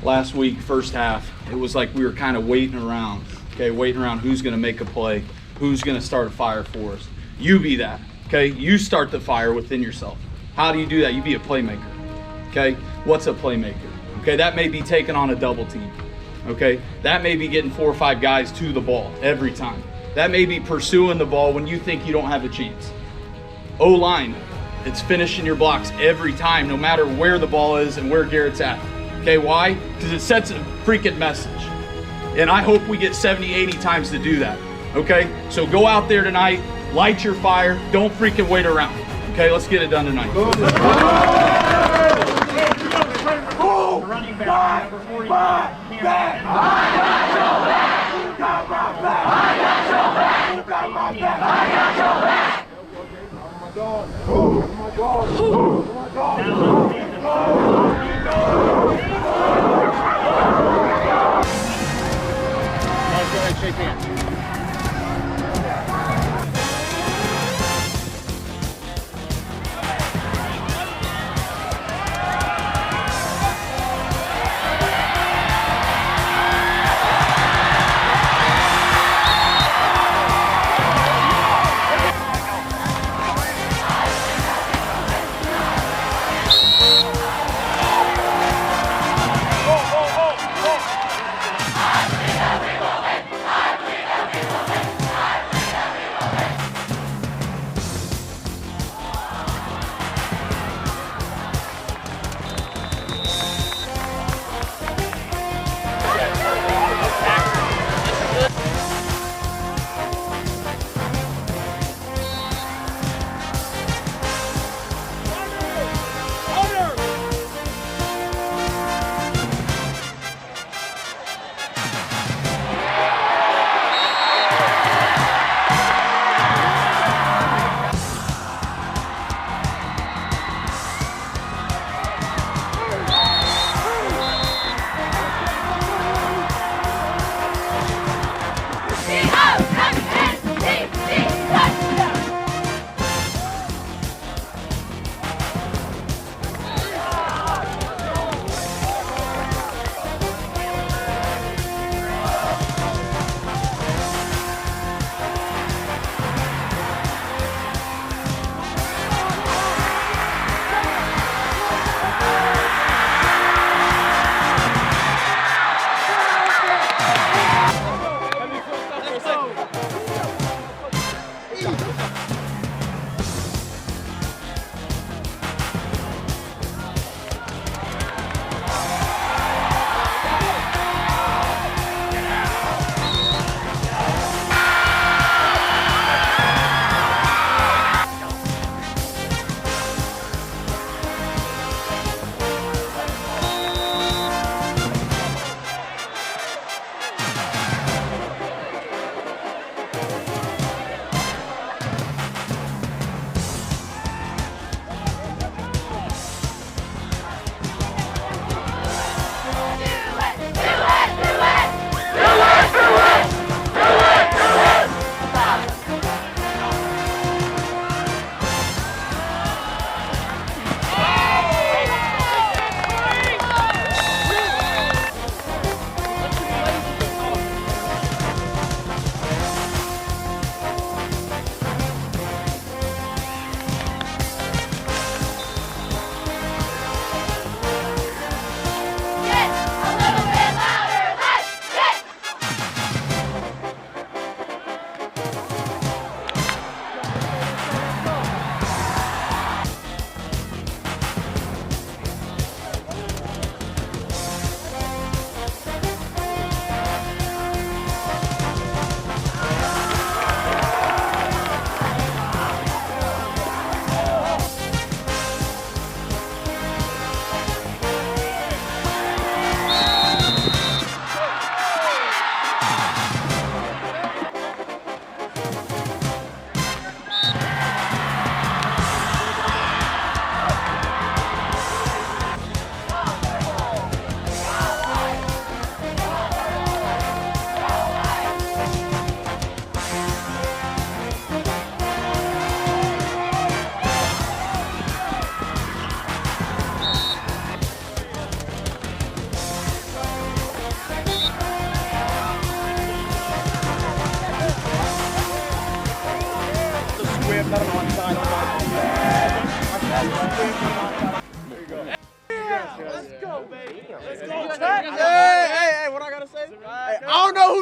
last week, first half, it was like we were kind of waiting around, okay, waiting around who's going to make a play, who's going to start a fire for us. You be that, okay? You start the fire within yourself. How do you do that? You be a playmaker, okay? What's a playmaker? Okay, that may be taking on a double team, okay? That may be getting 4 or 5 guys to the ball every time. That may be pursuing the ball when you think you don't have a chance. O-line, it's finishing your blocks every time, no matter where the ball is and where Garrett's at. Okay, why? Because it sets a freaking message. And I hope we get 70, 80 times to do that, okay? So go out there tonight, light your fire, don't freaking wait around. Okay, let's get it done tonight. Running back, number 45. I got your back. You got my back. I got your back. You got my back. I got your back. Oh my God. Oh my God. Oh my God. Let's go ahead and shake hands.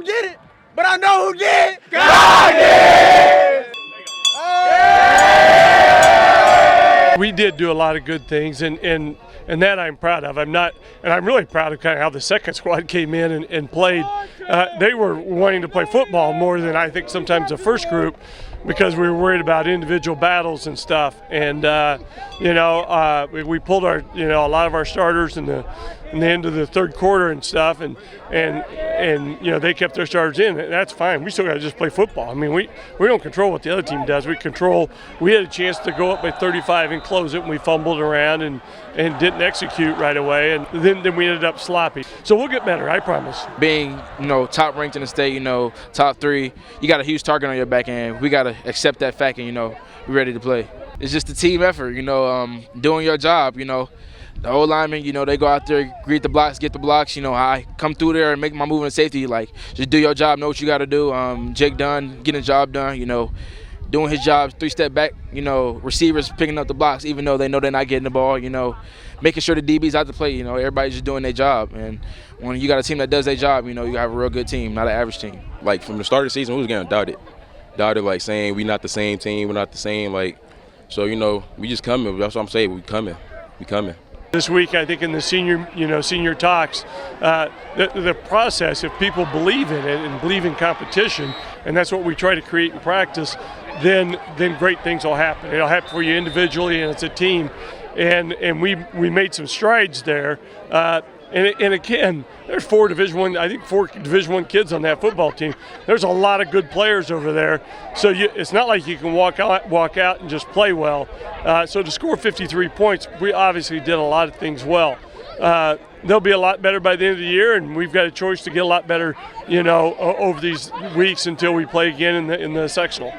who did it, but I know who did. God did! We did do a lot of good things, and that I'm proud of. I'm really proud of kind of how the second squad came in and played. They were wanting to play football more than I think sometimes the first group, because we were worried about individual battles and stuff. And we pulled our a lot of our starters in the end of the third quarter and stuff, and they kept their starters in. And that's fine. We still got to just play football. I mean, we don't control what the other team does. We had a chance to go up by 35 and close it, and we fumbled around and didn't execute right away, and then we ended up sloppy. So we'll get better, I promise. Being top ranked in the state, top 3, you got a huge target on your back end. We got to accept that fact and be ready to play. It's just a team effort, doing your job. The old linemen, they go out there, greet the blocks, get the blocks. I come through there and make my move in safety. Like, just do your job, know what you got to do. Jake Dunn, getting the job done, doing his job, 3-step back, receivers picking up the blocks, even though they know they're not getting the ball, making sure the DB's out to play, everybody's just doing their job. And when you got a team that does their job, you have a real good team, not an average team. Like, from the start of the season, we was getting doubted, like, saying we not the same team, we're not the same, like, so, we just coming. That's what I'm saying, we coming. This week, I think in the senior talks, the process, if people believe in it and believe in competition, and that's what we try to create in practice, then great things will happen. It'll happen for you individually, and it's a team. And we made some strides there. And again, there's 4 Division I kids on that football team. There's a lot of good players over there. So it's not like you can walk out and just play well. So to score 53 points, we obviously did a lot of things well. They'll be a lot better by the end of the year, and we've got a choice to get a lot better, over these weeks until we play again in the sectional.